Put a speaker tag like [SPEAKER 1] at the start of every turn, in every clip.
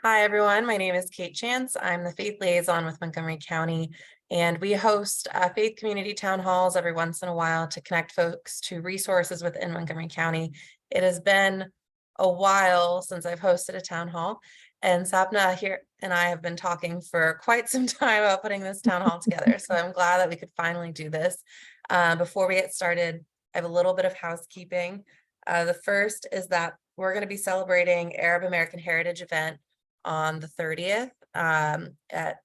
[SPEAKER 1] Hi, everyone. My name is Kate Chance. I'm the Faith Liaison with Montgomery County, and we host faith community town halls every once in a while to connect folks to resources within Montgomery County. It has been a while since I've hosted a town hall, and Sapna here and I have been talking for quite some time about putting this town hall together. So I'm glad that we could finally do this. Before we get started, I have a little bit of housekeeping. The first is that we're going to be celebrating Arab American Heritage event on the 30th at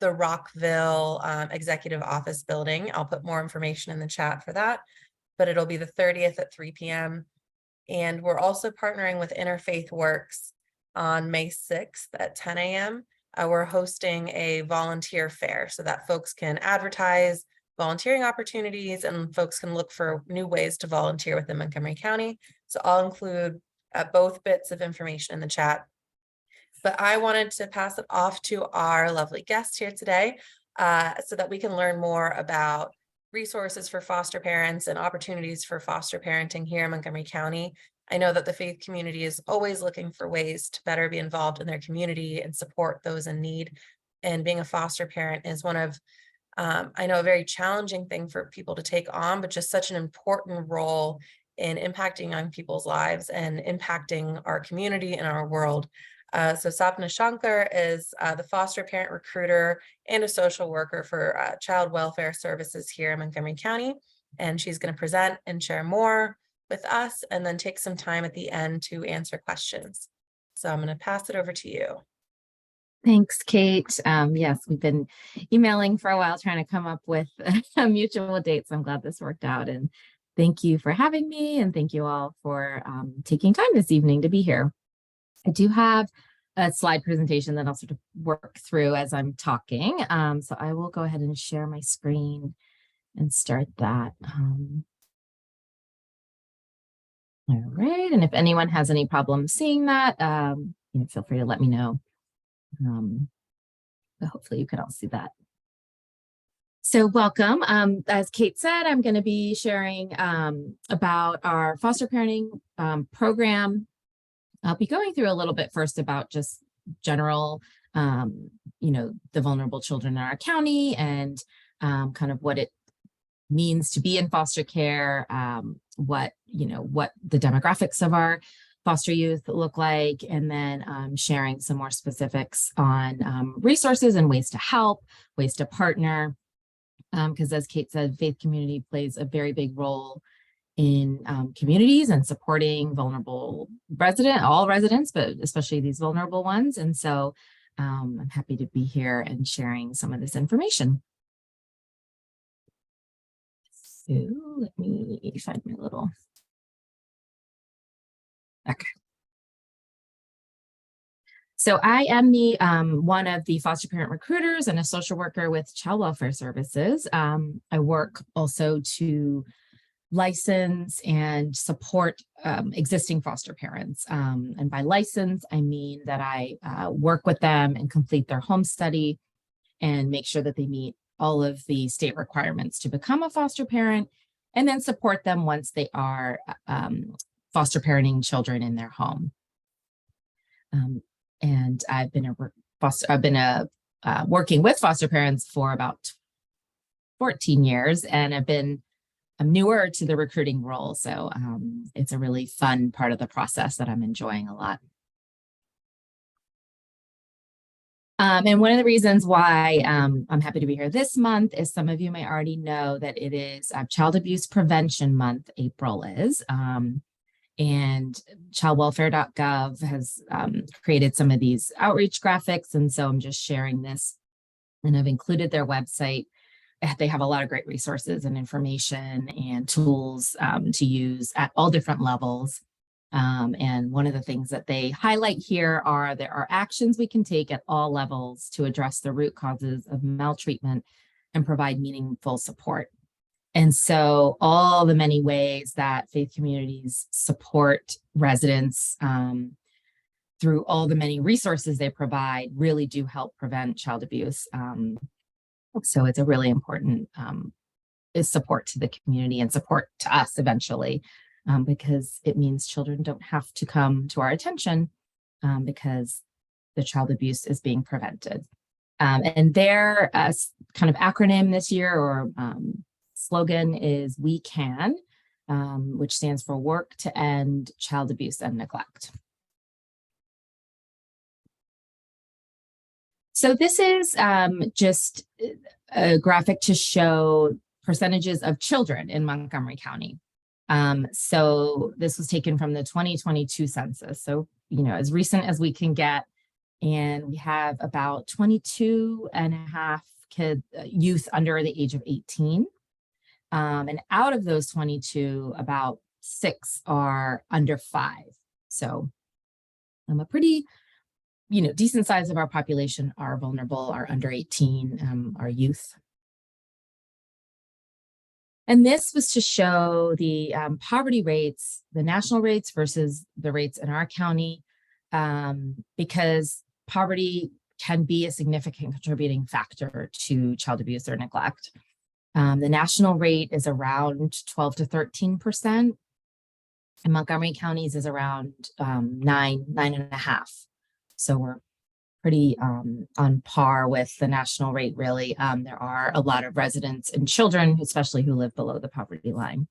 [SPEAKER 1] the Rockville Executive Office Building. I'll put more information in the chat for that, but it'll be the 30th at 3 p.m. And we're also partnering with Interfaith Works on May 6th at 10 a.m. We're hosting a volunteer fair so that folks can advertise volunteering opportunities and folks can look for new ways to volunteer within Montgomery County. So I'll include both bits of information in the chat. But I wanted to pass it off to our lovely guest here today so that we can learn more about resources for foster parents and opportunities for foster parenting here in Montgomery County. I know that the faith community is always looking for ways to better be involved in their community and support those in need. And being a foster parent is one of, I know, a very challenging thing for people to take on, but just such an important role in impacting young people's lives and impacting our community and our world. So Sapna Shankar is the foster parent recruiter and a social worker for child welfare services here in Montgomery County. And she's going to present and share more with us and then take some time at the end to answer questions. So I'm going to pass it over to you.
[SPEAKER 2] Thanks, Kate. Yes, we've been emailing for a while trying to come up with a mutual date. So I'm glad this worked out. And thank you for having me. And thank you all for taking time this evening to be here. I do have a slide presentation that I'll sort of work through as I'm talking. So I will go ahead and share my screen and start that. All right. And if anyone has any problems seeing that, feel free to let me know. But hopefully you can all see that. So welcome. As Kate said, I'm going to be sharing about our foster parenting program. I'll be going through a little bit first about just general, the vulnerable children in our county and kind of what it means to be in foster care, what the demographics of our foster youth look like, and then sharing some more specifics on resources and ways to help, ways to partner, because as Kate said, faith community plays a very big role in communities and supporting vulnerable all residents, but especially these vulnerable ones. And so I'm happy to be here and sharing some of this information. So let me find my little, okay. So I am the one of the foster parent recruiters and a social worker with Child Welfare Services. I work also to license and support existing foster parents. And by license, I mean that I work with them and complete their home study and make sure that they meet all of the state requirements to become a foster parent, and then support them once they are foster parenting children in their home. And I've been working with foster parents for about 14 years, and I'm newer to the recruiting role, so it's a really fun part of the process that I'm enjoying a lot. And one of the reasons why I'm happy to be here this month is some of you may already know that it is Child Abuse Prevention Month, April is. And childwelfare.gov has created some of these outreach graphics, and so I'm just sharing this, and I've included their website. They have a lot of great resources and information and tools to use at all different levels. And one of the things that they highlight here are there are actions we can take at all levels to address the root causes of maltreatment and provide meaningful support. And so all the many ways that faith communities support residents through all the many resources they provide really do help prevent child abuse. So it's a really important support to the community and support to us eventually, because it means children don't have to come to our attention because the child abuse is being prevented. And their kind of acronym this year or slogan is "We Can," which stands for Work to End Child Abuse and Neglect. So this is just a graphic to show percentages of children in Montgomery County. So this was taken from the 2022 census. So, as recent as we can get. And we have about 22 and a half youth under the age of 18. And out of those 22, about 6 are under 5. So a pretty, decent size of our population are vulnerable, are under 18, are youth. And this was to show the poverty rates, the national rates versus the rates in our county, because poverty can be a significant contributing factor to child abuse or neglect. The national rate is around 12 to 13%. And Montgomery County's is around 9.5. So we're pretty on par with the national rate, really. There are a lot of residents and children, especially who live below the poverty line.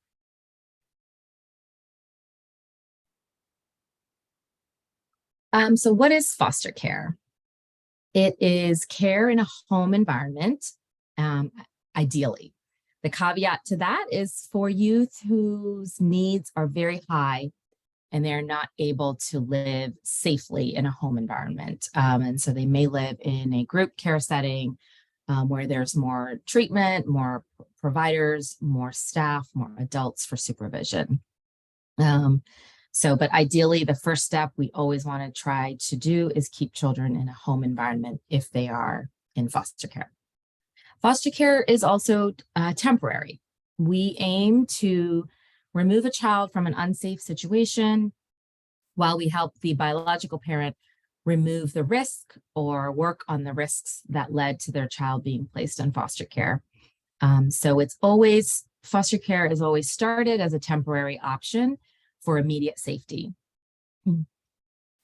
[SPEAKER 2] So what is foster care? It is care in a home environment, ideally. The caveat to that is for youth whose needs are very high and they're not able to live safely in a home environment. And so they may live in a group care setting where there's more treatment, more providers, more staff, more adults for supervision. But ideally, the first step we always want to try to do is keep children in a home environment if they are in foster care. Foster care is also temporary. We aim to remove a child from an unsafe situation while we help the biological parent remove the risk or work on the risks that led to their child being placed in foster care. So foster care is always started as a temporary option for immediate safety.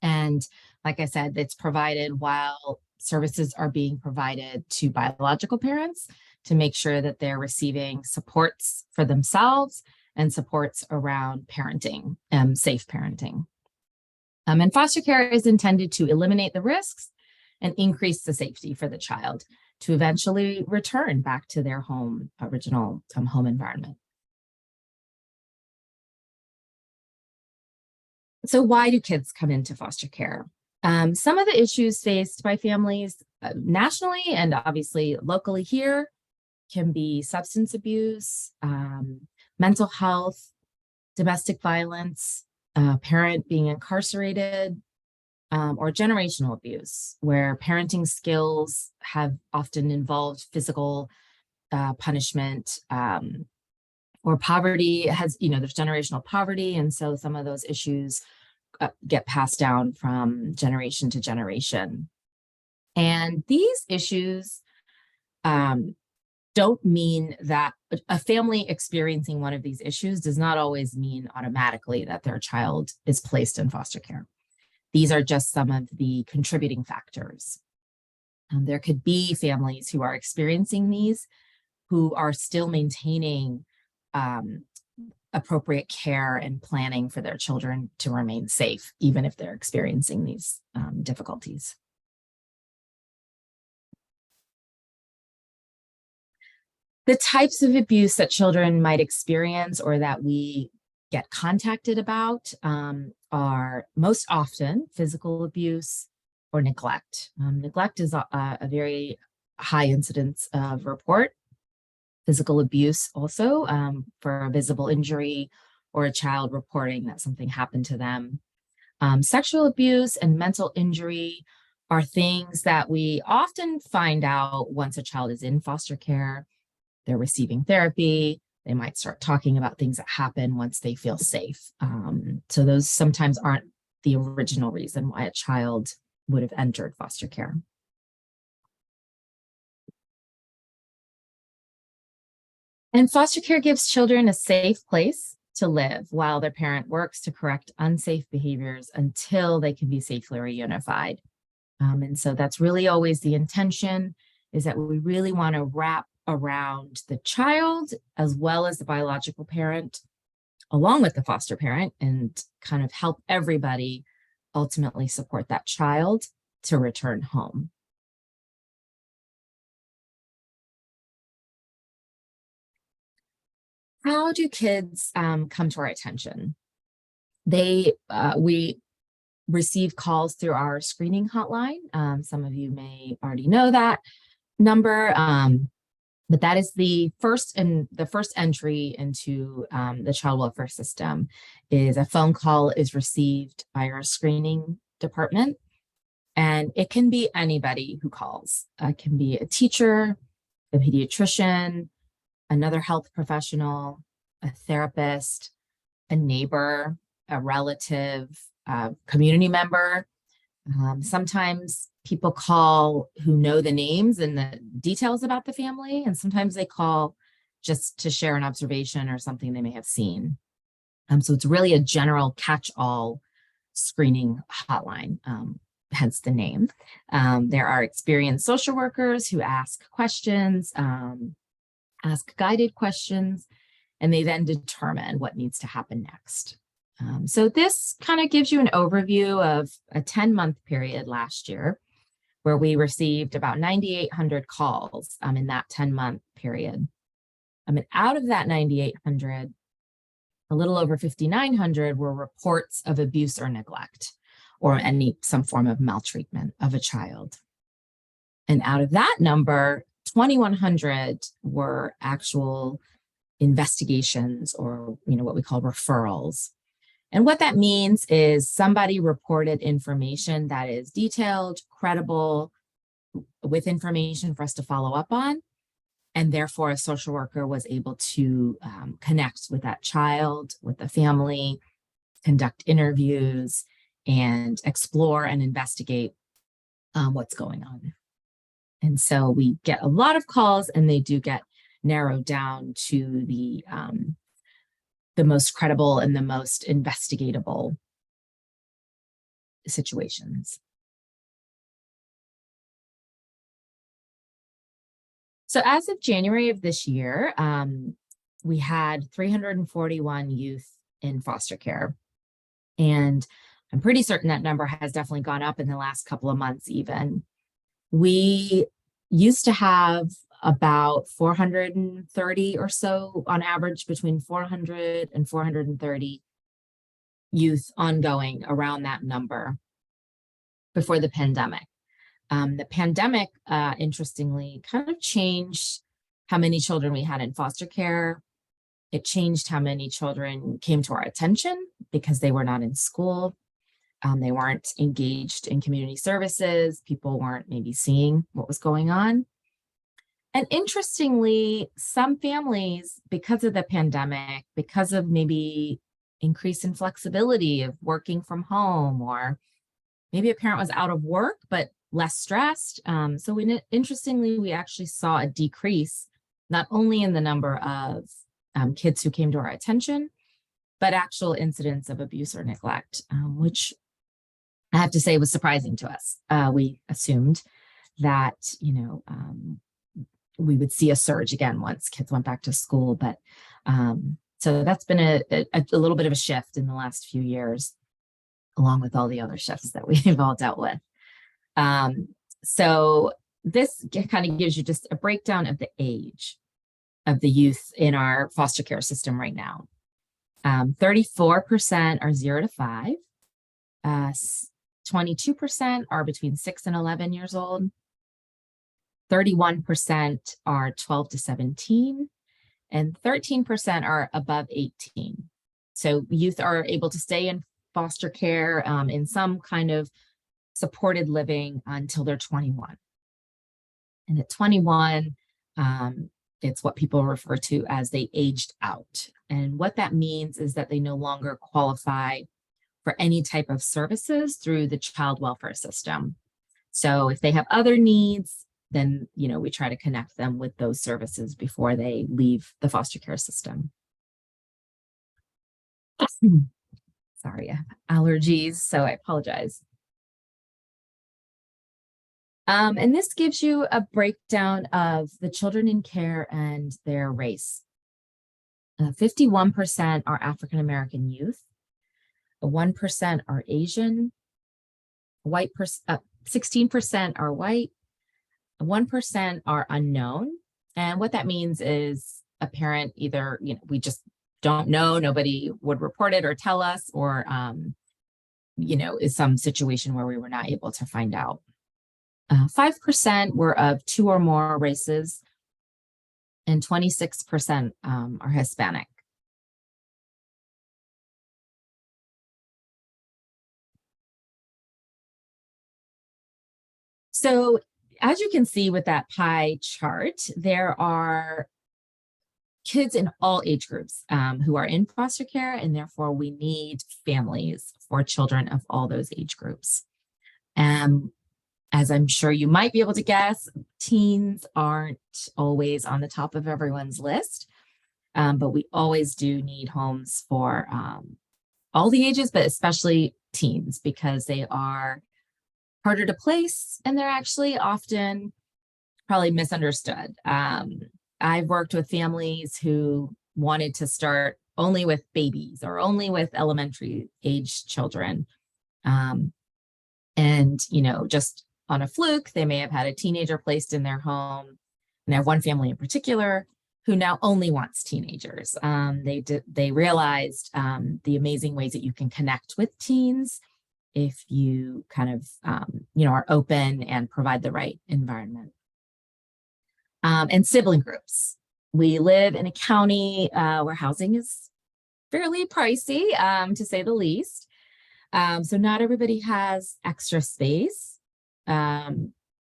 [SPEAKER 2] And like I said, it's provided while services are being provided to biological parents to make sure that they're receiving supports for themselves and supports around parenting, safe parenting. And foster care is intended to eliminate the risks and increase the safety for the child to eventually return back to their original home environment. So why do kids come into foster care? Some of the issues faced by families nationally and obviously locally here can be substance abuse, mental health, domestic violence, parent being incarcerated, or generational abuse, where parenting skills have often involved physical punishment, or poverty there's generational poverty. And so some of those issues get passed down from generation to generation. And these issues don't mean that a family experiencing one of these issues does not always mean automatically that their child is placed in foster care. These are just some of the contributing factors. There could be families who are experiencing these who are still maintaining appropriate care and planning for their children to remain safe, even if they're experiencing these difficulties. The types of abuse that children might experience or that we get contacted about are most often physical abuse or neglect. Neglect is a very high incidence of report. Physical abuse also for a visible injury or a child reporting that something happened to them. Sexual abuse and mental injury are things that we often find out once a child is in foster care. They're receiving therapy. They might start talking about things that happen once they feel safe. So those sometimes aren't the original reason why a child would have entered foster care. And foster care gives children a safe place to live while their parent works to correct unsafe behaviors until they can be safely reunified. And so that's really always the intention, is that we really want to wrap around the child as well as the biological parent, along with the foster parent, and kind of help everybody ultimately support that child to return home. How do kids come to our attention? We receive calls through our screening hotline. Some of you may already know that number, but that is the first entry into the child welfare system. Is a phone call is received by our screening department, and it can be anybody who calls. It can be a teacher, a pediatrician, another health professional, a therapist, a neighbor, a relative, a community member. Sometimes people call who know the names and the details about the family, and sometimes they call just to share an observation or something they may have seen. So it's really a general catch-all screening hotline, hence the name. There are experienced social workers who ask questions, ask guided questions, and they then determine what needs to happen next. So this kind of gives you an overview of a 10-month period last year, where we received about 9,800 calls in that 10-month period. And out of that 9,800, a little over 5,900 were reports of abuse or neglect, or some form of maltreatment of a child. And out of that number, 2,100 were actual investigations, or what we call referrals. And what that means is somebody reported information that is detailed, credible, with information for us to follow up on. And therefore, a social worker was able to connect with that child, with the family, conduct interviews, and explore and investigate what's going on. And so we get a lot of calls, and they do get narrowed down to the most credible and the most investigatable situations. So as of January of this year, we had 341 youth in foster care. And I'm pretty certain that number has definitely gone up in the last couple of months even. We used to have about 430 or so on average, between 400 and 430 youth ongoing around that number before the pandemic. The pandemic, interestingly, kind of changed how many children we had in foster care. It changed how many children came to our attention because they were not in school. They weren't engaged in community services. People weren't maybe seeing what was going on. And interestingly, some families, because of the pandemic, because of maybe increase in flexibility of working from home, or maybe a parent was out of work, but less stressed. Interestingly, we actually saw a decrease, not only in the number of kids who came to our attention, but actual incidents of abuse or neglect, which I have to say was surprising to us. We assumed that, we would see a surge again once kids went back to school. But so that's been a little bit of a shift in the last few years, along with all the other shifts that we've all dealt with. So this kind of gives you just a breakdown of the age of the youth in our foster care system right now. 34% are 0 to 5. 22% are between 6 and 11 years old. 31% are 12 to 17, and 13% are above 18. So youth are able to stay in foster care in some kind of supported living until they're 21. And at 21, it's what people refer to as they aged out. And what that means is that they no longer qualify for any type of services through the child welfare system. So if they have other needs, then we try to connect them with those services before they leave the foster care system. Sorry, I have allergies, so I apologize. And this gives you a breakdown of the children in care and their race. 51% are African American youth, 1% are Asian, 16% are white, 1% are unknown. And what that means is a parent either, we just don't know, nobody would report it or tell us, or, is some situation where we were not able to find out. 5% were of 2 or more races, and 26% are Hispanic. So as you can see with that pie chart, there are kids in all age groups who are in foster care, and therefore we need families for children of all those age groups. As I'm sure you might be able to guess, teens aren't always on the top of everyone's list, but we always do need homes for all the ages, but especially teens, because they are harder to place and they're actually often probably misunderstood. I've worked with families who wanted to start only with babies or only with elementary age children. And, just on a fluke, they may have had a teenager placed in their home. And I have one family in particular who now only wants teenagers. They realized the amazing ways that you can connect with teens if you kind of, are open and provide the right environment. And sibling groups. We live in a county where housing is fairly pricey, to say the least. So not everybody has extra space.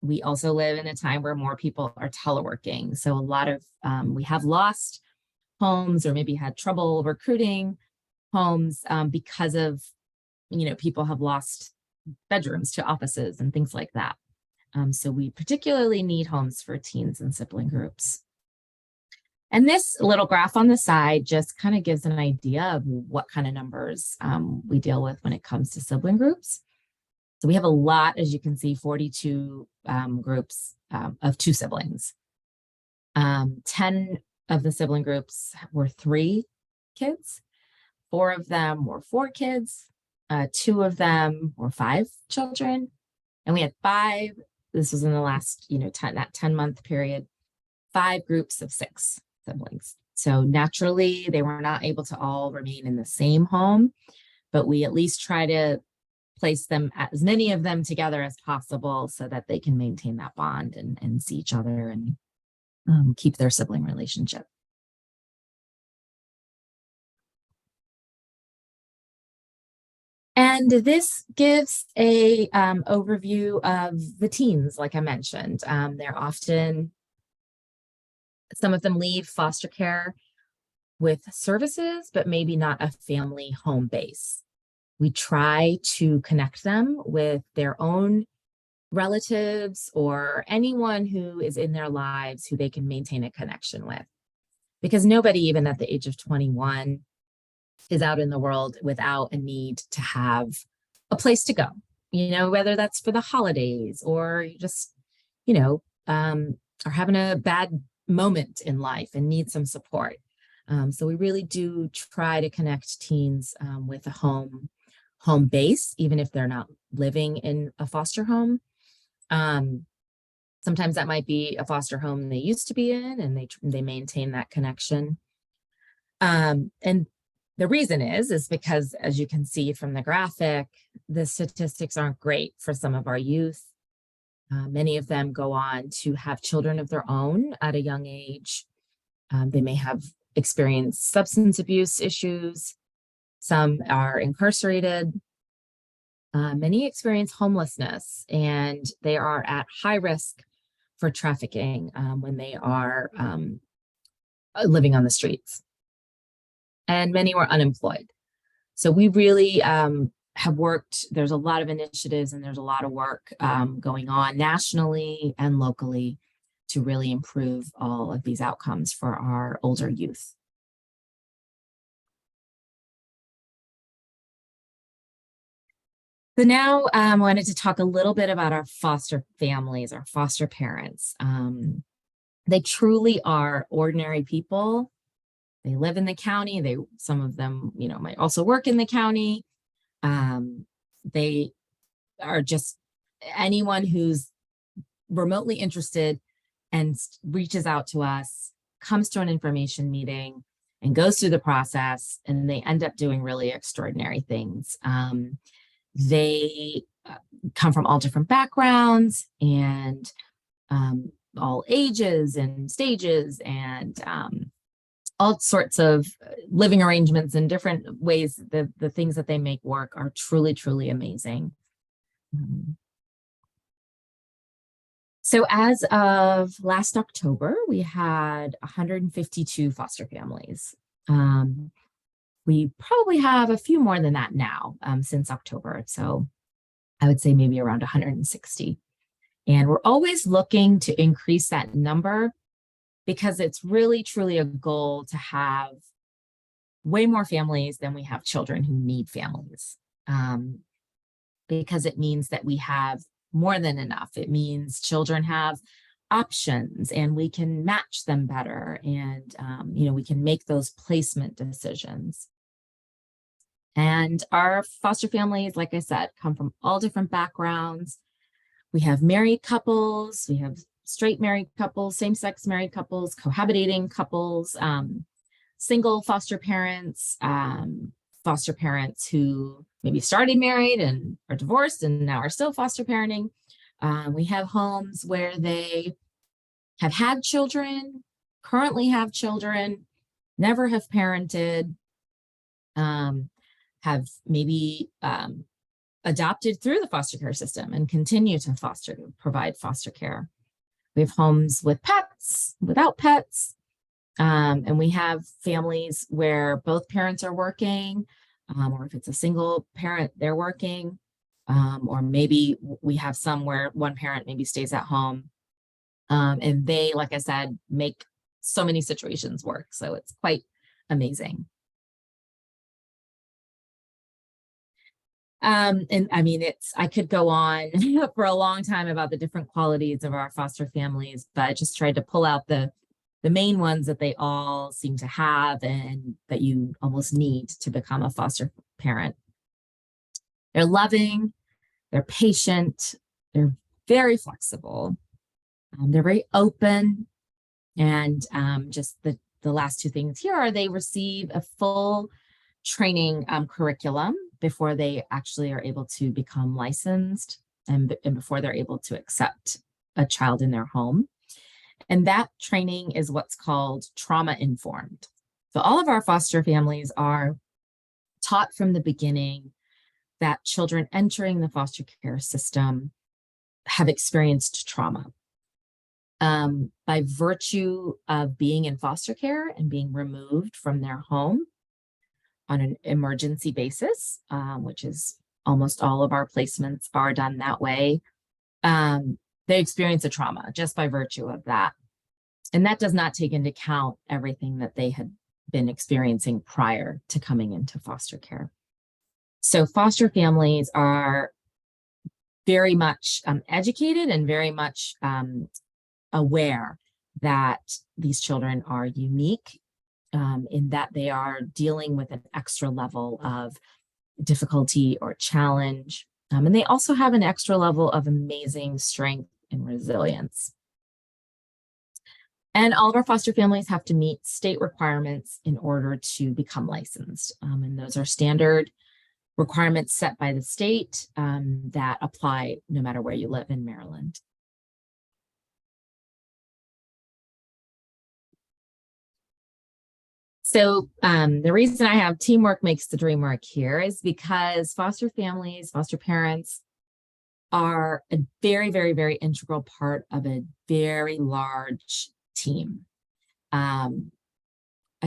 [SPEAKER 2] We also live in a time where more people are teleworking. So a lot of, we have lost homes or maybe had trouble recruiting homes because of, people have lost bedrooms to offices and things like that. So we particularly need homes for teens and sibling groups. And this little graph on the side just kind of gives an idea of what kind of numbers we deal with when it comes to sibling groups. So we have a lot, as you can see, 42 groups of 2 siblings. 10 of the sibling groups were 3 kids. 4 of them were 4 kids. 2 of them were 5 children. And we had 5, this was in the last, that 10-month period, 5 groups of 6 siblings. So naturally, they were not able to all remain in the same home, but we at least try to place them, as many of them together as possible, so that they can maintain that bond and see each other and keep their sibling relationship. And this gives a overview of the teens, like I mentioned. They're often, some of them leave foster care with services, but maybe not a family home base. We try to connect them with their own relatives or anyone who is in their lives who they can maintain a connection with. Because nobody, even at the age of 21, is out in the world without a need to have a place to go, whether that's for the holidays or just, are having a bad moment in life and need some support. So we really do try to connect teens with a home base, even if they're not living in a foster home. Sometimes that might be a foster home they used to be in, and they maintain that connection. And the reason is because, as you can see from the graphic, the statistics aren't great for some of our youth. Many of them go on to have children of their own at a young age. They may have experienced substance abuse issues. Some are incarcerated. Many experience homelessness, and they are at high risk for trafficking when they are living on the streets. And many were unemployed. So we really have worked, there's a lot of initiatives and there's a lot of work going on nationally and locally to really improve all of these outcomes for our older youth. So now I wanted to talk a little bit about our foster families, our foster parents. They truly are ordinary people. They live in the county. Some of them, might also work in the county. They are just anyone who's remotely interested and reaches out to us, comes to an information meeting and goes through the process, and they end up doing really extraordinary things. They come from all different backgrounds and all ages and stages and all sorts of living arrangements and different ways. The things that they make work are truly, truly amazing. So as of last October, we had 152 foster families. We probably have a few more than that now since October. So I would say maybe around 160. And we're always looking to increase that number because it's really, truly a goal to have way more families than we have children who need families. Because it means that we have more than enough. It means children have options and we can match them better. And, we can make those placement decisions. And our foster families, like I said, come from all different backgrounds. We have married couples, we have straight married couples, same-sex married couples, cohabitating couples, single foster parents who maybe started married and are divorced and now are still foster parenting. We have homes where they have had children, currently have children, never have parented, have maybe adopted through the foster care system and continue to provide foster care. We have homes with pets, without pets, and we have families where both parents are working, or if it's a single parent, they're working, or maybe we have some where one parent maybe stays at home, and they, like I said, make so many situations work. So it's quite amazing. And I mean, I could go on for a long time about the different qualities of our foster families, but I just tried to pull out the main ones that they all seem to have and that you almost need to become a foster parent. They're loving, they're patient, they're very flexible, they're very open, and just the last two things here are they receive a full training curriculum before they actually are able to become licensed and before they're able to accept a child in their home. And that training is what's called trauma informed. So all of our foster families are taught from the beginning that children entering the foster care system have experienced trauma. By virtue of being in foster care and being removed from their home on an emergency basis, which is almost all of our placements are done that way, they experience a trauma just by virtue of that. And that does not take into account everything that they had been experiencing prior to coming into foster care. So foster families are very much educated and very much aware that these children are unique in that they are dealing with an extra level of difficulty or challenge. And they also have an extra level of amazing strength and resilience. And all of our foster families have to meet state requirements in order to become licensed. And those are standard requirements set by the state that apply no matter where you live in Maryland. So the reason I have teamwork makes the dream work here is because foster families, foster parents are a very, very, very integral part of a very large team. A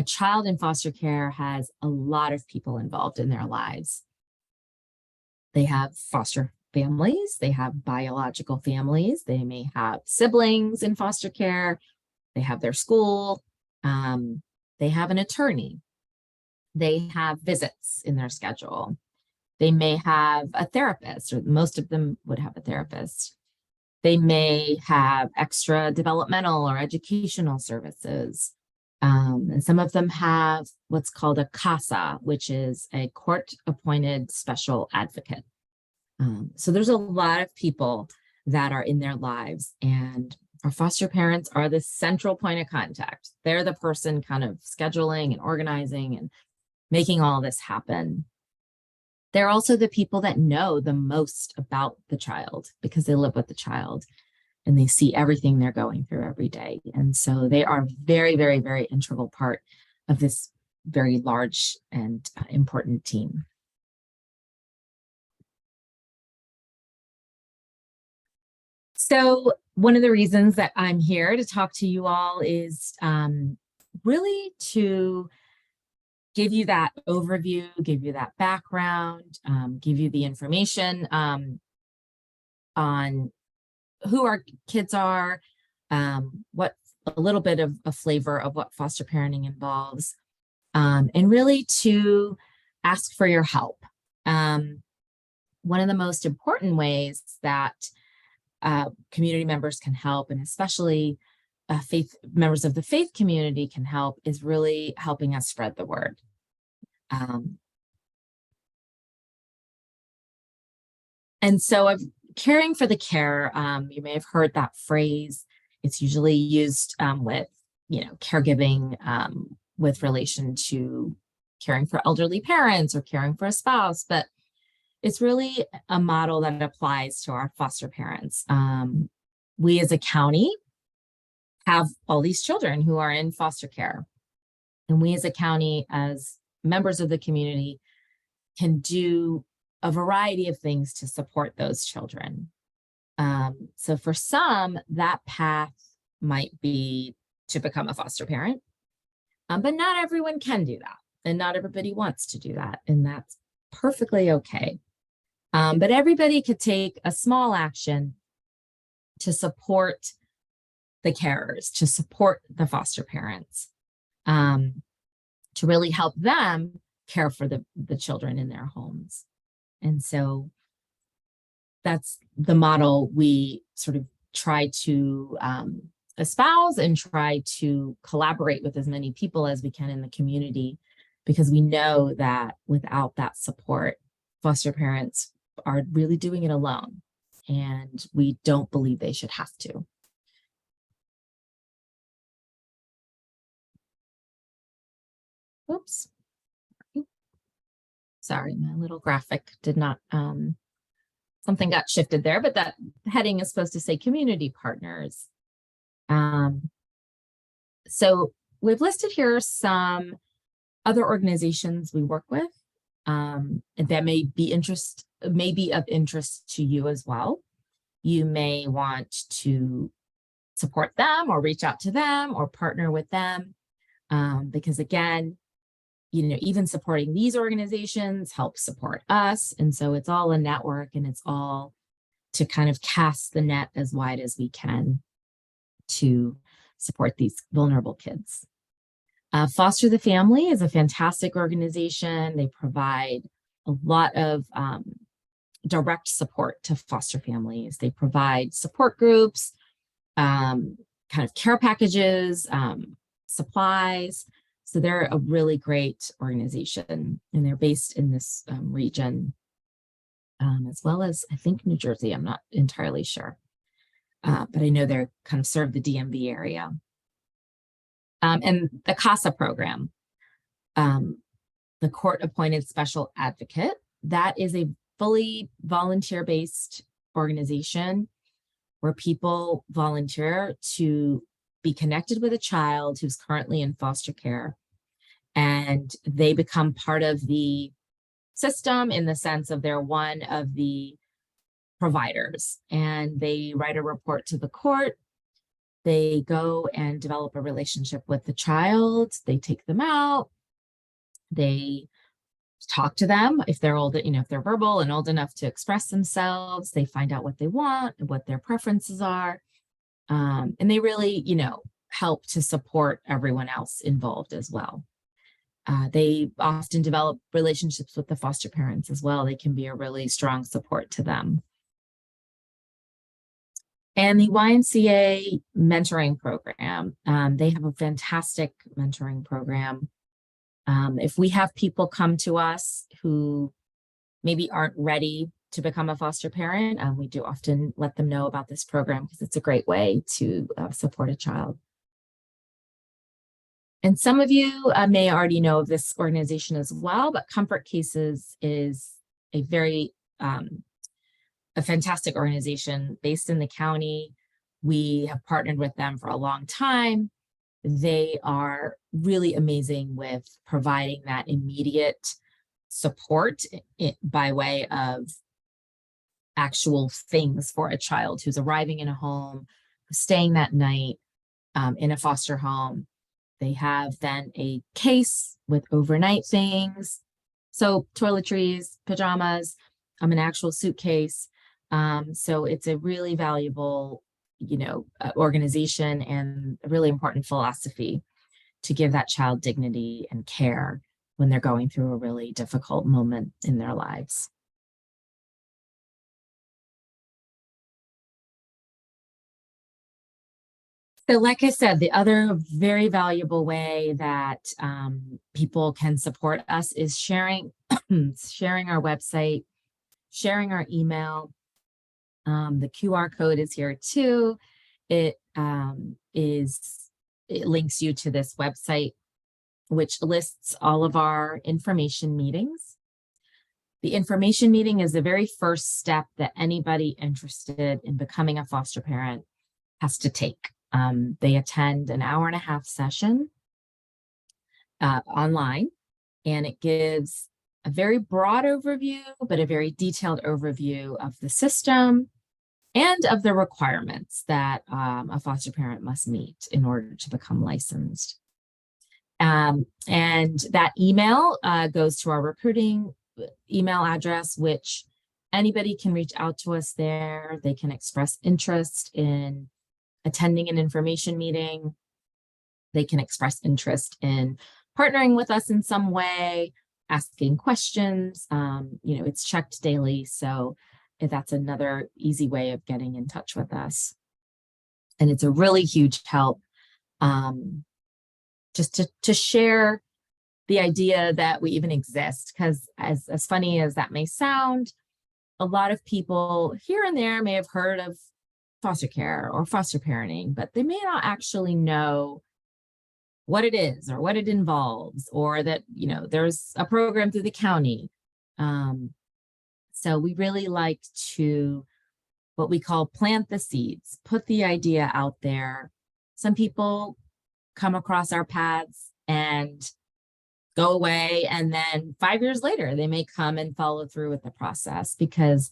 [SPEAKER 2] child in foster care has a lot of people involved in their lives. They have foster families, they have biological families, they may have siblings in foster care, they have their school, they have an attorney, they have visits in their schedule, They may have a therapist, or most of them would have a therapist. They may have extra developmental or educational services. And some of them have what's called a CASA, which is a court-appointed special advocate. So there's a lot of people that are in their lives, and our foster parents are the central point of contact. They're the person kind of scheduling and organizing and making all this happen. They're also the people that know the most about the child because they live with the child and they see everything they're going through every day. And so they are very, very, very integral part of this very large and important team. So one of the reasons that I'm here to talk to you all is really to give you that overview, give you that background, give you the information on who our kids are, what a little bit of a flavor of what foster parenting involves, and really to ask for your help. One of the most important ways that community members can help, and especially members of the faith community can help, is really helping us spread the word. And so of caring for the care, you may have heard that phrase. It's usually used with, caregiving with relation to caring for elderly parents or caring for a spouse, but it's really a model that applies to our foster parents. We as a county have all these children who are in foster care. And we as a county, as members of the community, can do a variety of things to support those children. So for some, that path might be to become a foster parent, but not everyone can do that. And not everybody wants to do that. And that's perfectly okay. But everybody could take a small action to support the carers, to support the foster parents, to really help them care for the children in their homes. And so that's the model we sort of try to espouse and try to collaborate with as many people as we can in the community, because we know that without that support, foster parents are really doing it alone, and we don't believe they should have to. Oops. Sorry, my little graphic did not, something got shifted there, but that heading is supposed to say community partners. So we've listed here some other organizations we work with, and that may be of interest to you as well. You may want to support them or reach out to them or partner with them, because again, even supporting these organizations helps support us. And so it's all a network, and it's all to kind of cast the net as wide as we can to support these vulnerable kids. Foster the Family is a fantastic organization. They provide a lot of direct support to foster families. They provide support groups, kind of care packages, supplies. So they're a really great organization, and they're based in this region, as well as, I think, New Jersey. I'm not entirely sure, but I know they're kind of serve the DMV area. And the CASA program, the court-appointed special advocate, that is a fully volunteer-based organization where people volunteer to be connected with a child who's currently in foster care, and they become part of the system in the sense of they're one of the providers, and they write a report to the court. They go and develop a relationship with the child. They take them out. They talk to them if they're old, if they're verbal and old enough to express themselves. They find out what they want and what their preferences are. And they really, help to support everyone else involved as well. They often develop relationships with the foster parents as well. They can be a really strong support to them. And the YMCA mentoring program, they have a fantastic mentoring program. If we have people come to us who maybe aren't ready to become a foster parent, we do often let them know about this program because it's a great way to support a child. And some of you may already know of this organization as well, but Comfort Cases is a very a fantastic organization based in the county. We have partnered with them for a long time. They are really amazing with providing that immediate support by way of actual things for a child who's arriving in a home, staying that night in a foster home. They have then a case with overnight things, soap, toiletries, pajamas, an actual suitcase. So it's a really valuable, organization and a really important philosophy to give that child dignity and care when they're going through a really difficult moment in their lives. So like I said, the other very valuable way that people can support us is sharing, sharing our website, sharing our email. The QR code is here too. It links you to this website, which lists all of our information meetings. The information meeting is the very first step that anybody interested in becoming a foster parent has to take. They attend an 1.5-hour session online, and it gives a very broad overview, but a very detailed overview of the system and of the requirements that a foster parent must meet in order to become licensed. And that email goes to our recruiting email address, which anybody can reach out to us there. They can express interest in attending an information meeting. They can express interest in partnering with us in some way, asking questions. It's checked daily, so that's another easy way of getting in touch with us. And it's a really huge help just to share the idea that we even exist, because as funny as that may sound, a lot of people here and there may have heard of foster care or foster parenting, but they may not actually know what it is or what it involves, or that, there's a program through the county. So we really like to, what we call plant the seeds, put the idea out there. Some people come across our paths and go away, and then 5 years later, they may come and follow through with the process, because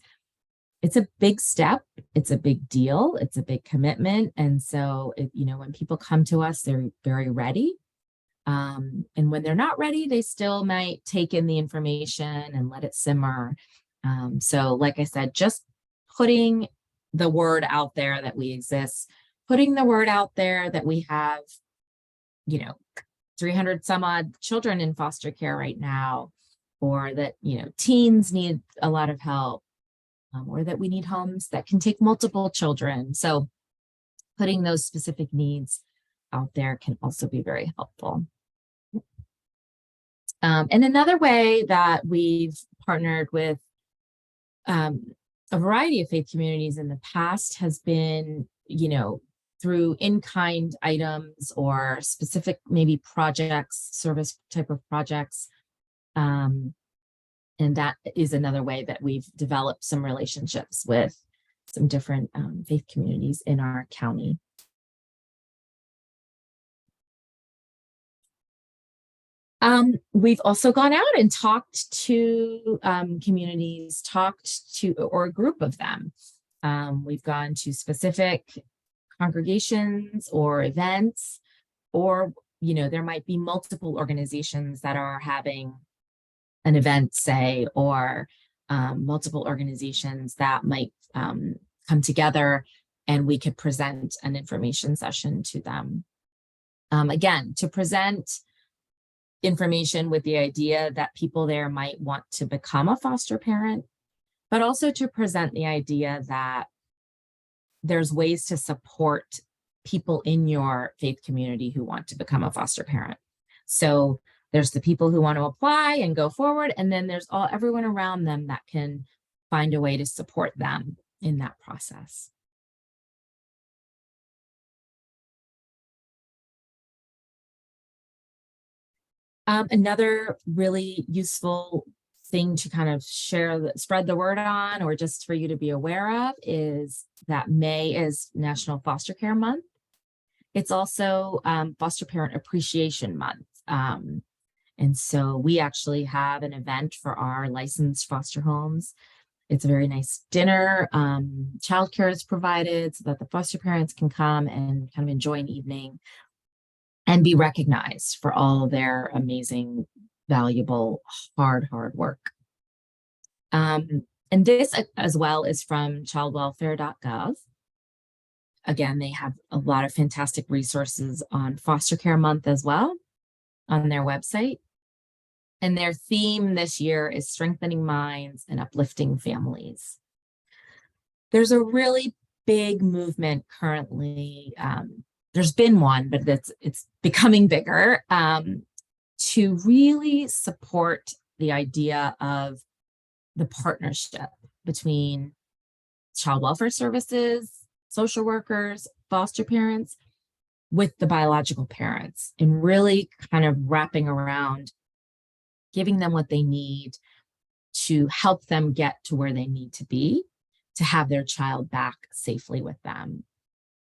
[SPEAKER 2] it's a big step. It's a big deal. It's a big commitment. And so, when people come to us, they're very ready. And when they're not ready, they still might take in the information and let it simmer. So like I said, just putting the word out there that we exist, putting the word out there that we have, 300 some odd children in foster care right now, or that, teens need a lot of help. Or that we need homes that can take multiple children. So putting those specific needs out there can also be very helpful. And another way that we've partnered with a variety of faith communities in the past has been, through in-kind items or specific maybe projects, service type of projects. And that is another way that we've developed some relationships with some different faith communities in our county. We've also gone out and talked to communities, or a group of them. We've gone to specific congregations or events, or, there might be multiple organizations that are having an event, say, or multiple organizations that might come together, and we could present an information session to them. Again, to present information with the idea that people there might want to become a foster parent, but also to present the idea that there's ways to support people in your faith community who want to become a foster parent. So there's the people who want to apply and go forward, and then there's everyone around them that can find a way to support them in that process. Another really useful thing to kind of spread the word on, or just for you to be aware of, is that May is National Foster Care Month. It's also Foster Parent Appreciation Month. And so we actually have an event for our licensed foster homes. It's a very nice dinner. Childcare is provided so that the foster parents can come and kind of enjoy an evening and be recognized for all their amazing, valuable, hard work. And this as well is from childwelfare.gov. Again, they have a lot of fantastic resources on Foster Care Month as well on their website. And their theme this year is strengthening minds and uplifting families. There's a really big movement currently. There's been one, but it's becoming bigger, to really support the idea of the partnership between child welfare services, social workers, foster parents, with the biological parents, and really kind of wrapping around giving them what they need to help them get to where they need to be to have their child back safely with them.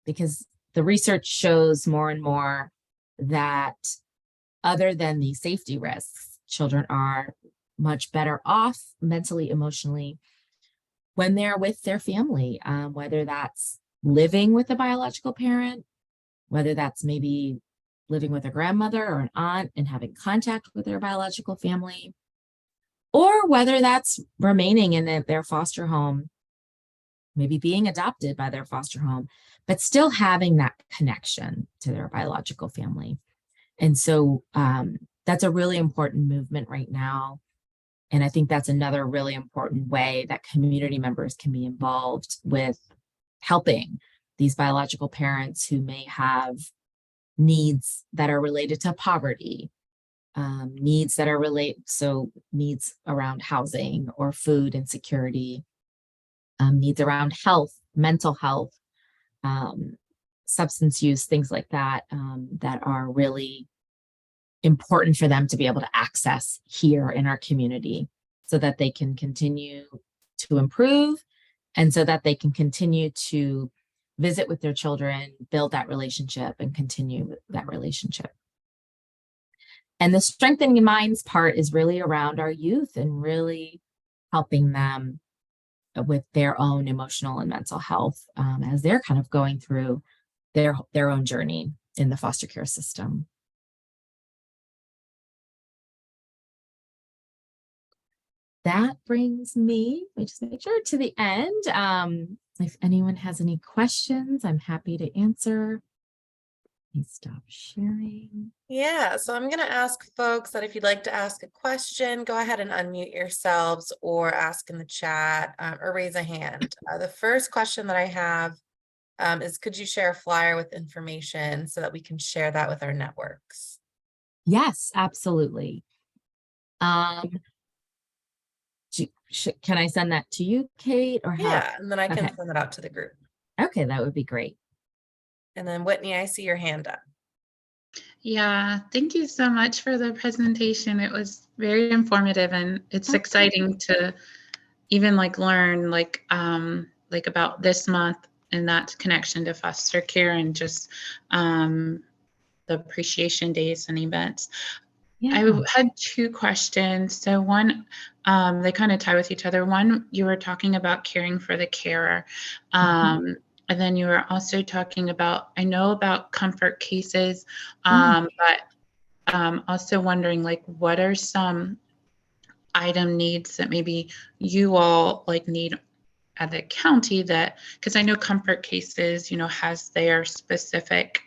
[SPEAKER 2] Because the research shows more and more that other than the safety risks, children are much better off mentally, emotionally when they're with their family, whether that's living with a biological parent, whether that's maybe living with a grandmother or an aunt and having contact with their biological family, or whether that's remaining in their foster home, maybe being adopted by their foster home, but still having that connection to their biological family. And so that's a really important movement right now. And I think that's another really important way that community members can be involved with helping these biological parents who may have needs that are related to poverty, needs that are needs around housing or food and security, needs around health, mental health, substance use, things like that, that are really important for them to be able to access here in our community so that they can continue to improve and so that they can continue to visit with their children, build that relationship, and continue that relationship. And the strengthening minds part is really around our youth and really helping them with their own emotional and mental health as they're kind of going through their own journey in the foster care system. That brings me, let me just make sure, to the end. If anyone has any questions, I'm happy to answer. Let me stop sharing.
[SPEAKER 1] Yeah, so I'm going to ask folks that if you'd like to ask a question, go ahead and unmute yourselves or ask in the chat or raise a hand. The first question that I have is, could you share a flyer with information so that we can share that with our networks?
[SPEAKER 2] Yes, absolutely. Can I send that to you, Kate? Or
[SPEAKER 1] yeah, and then I can
[SPEAKER 2] okay.
[SPEAKER 1] send it out to the group.
[SPEAKER 2] Okay, that would be great.
[SPEAKER 1] And then Whitney, I see your hand up.
[SPEAKER 3] Yeah, thank you so much for the presentation. It was very informative, and it's exciting to even learn about this month and that connection to foster care and just the appreciation days and events. Yeah. I had two questions. So one, they kind of tie with each other. One, you were talking about caring for the carer. And then you were also talking about, I know about comfort cases, but also wondering what are some item needs that maybe you all need at the county, that, because I know comfort cases, has their specific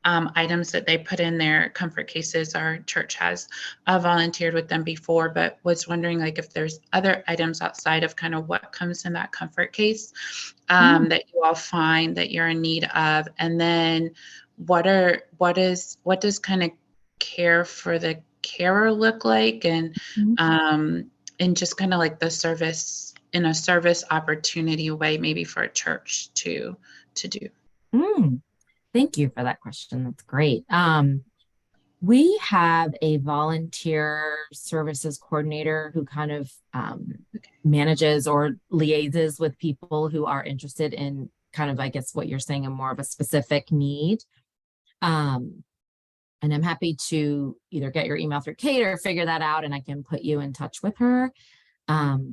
[SPEAKER 3] items that they put in their comfort cases. Our church has volunteered with them before, but was wondering like if there's other items outside of kind of what comes in that comfort case that you all find that you're in need of. And then what does kind of care for the carer look like, and just kind of like the service in a service opportunity way, maybe for a church to do.
[SPEAKER 2] Thank you for that question. That's great. We have a volunteer services coordinator who kind of manages or liaises with people who are interested in kind of, I guess, what you're saying, a more of a specific need. And I'm happy to either get your email through Kate or figure that out, and I can put you in touch with her,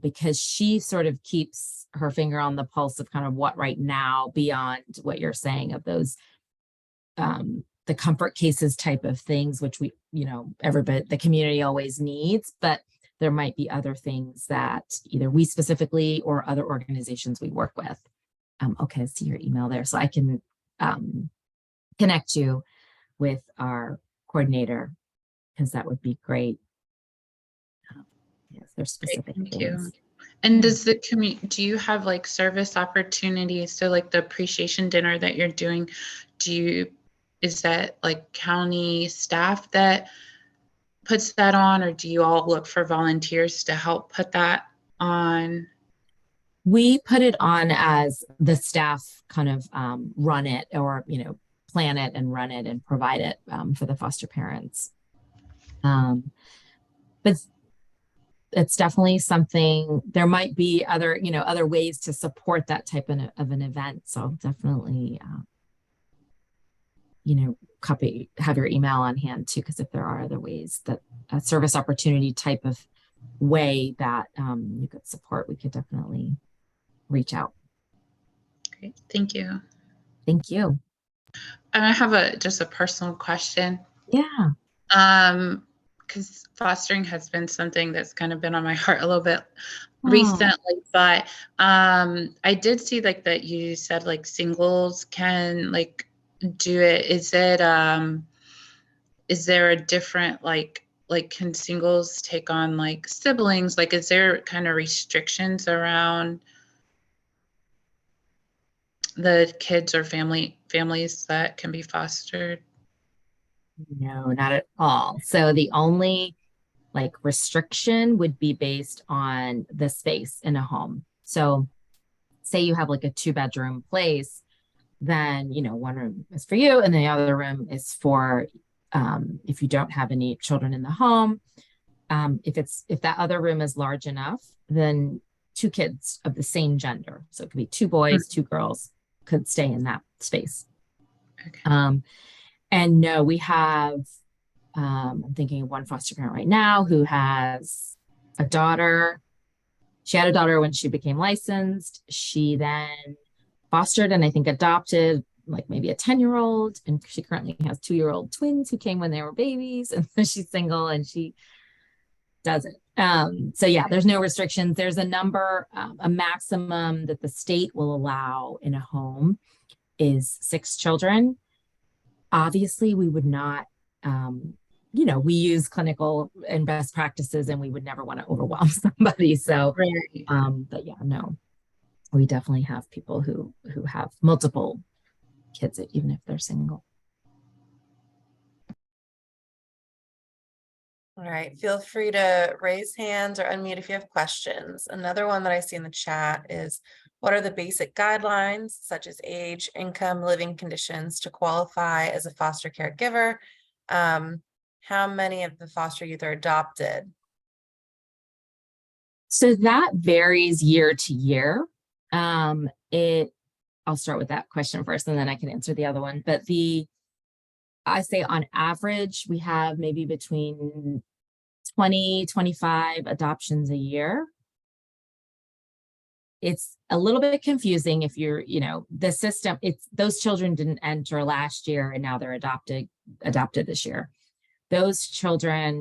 [SPEAKER 2] because she sort of keeps her finger on the pulse of kind of what right now, beyond what you're saying of those the comfort cases type of things, which we, everybody, the community always needs, but there might be other things that either we specifically or other organizations we work with. Okay, I see your email there. So I can connect you with our coordinator, because that would be great. Yes, there's specific
[SPEAKER 3] Thank
[SPEAKER 2] things.
[SPEAKER 3] you. And does the community, do you have like service opportunities? So like the appreciation dinner that you're doing, is that like county staff that puts that on, or do you all look for volunteers to help put that on?
[SPEAKER 2] We put it on as the staff kind of run it, or, plan it and run it and provide it for the foster parents. But it's definitely something, there might be other, other ways to support that type of an event. So definitely, have your email on hand too, because if there are other ways that a service opportunity type of way that you could support, we could definitely reach out.
[SPEAKER 3] Great, thank you.
[SPEAKER 2] Thank you.
[SPEAKER 3] And I have just a personal question.
[SPEAKER 2] Yeah.
[SPEAKER 3] Because fostering has been something that's kind of been on my heart a little bit recently, but I did see like that you said like singles can like do it. Is there a different like can singles take on like siblings? Like, is there kind of restrictions around the kids or families that can be fostered?
[SPEAKER 2] No, not at all. So the only like restriction would be based on the space in a home. So say you have like a 2-bedroom place, then, one room is for you and the other room is for if you don't have any children in the home. If that other room is large enough, then 2 kids of the same gender, so it could be 2 boys, 2 girls, could stay in that space.
[SPEAKER 3] Okay.
[SPEAKER 2] And no, we have, I'm thinking of one foster parent right now who has a daughter. She had a daughter when she became licensed. She then fostered and I think adopted like maybe a 10-year-old, and she currently has 2-year-old twins who came when they were babies, and so she's single and she does it. So yeah, there's no restrictions. There's a number, a maximum that the state will allow in a home is 6 children. Obviously, we would not, we use clinical and best practices, and we would never want to overwhelm somebody. So, but yeah, no, we definitely have people who have multiple kids, even if they're single.
[SPEAKER 1] All right, feel free to raise hands or unmute if you have questions. Another one that I see in the chat is, what are the basic guidelines such as age, income, living conditions to qualify as a foster caregiver? How many of the foster youth are adopted?
[SPEAKER 2] So that varies year to year. I'll start with that question first, and then I can answer the other one. But I say on average, we have maybe between 20, 25 adoptions a year. It's a little bit confusing if you're, the system, those children didn't enter last year and now they're adopted this year. Those children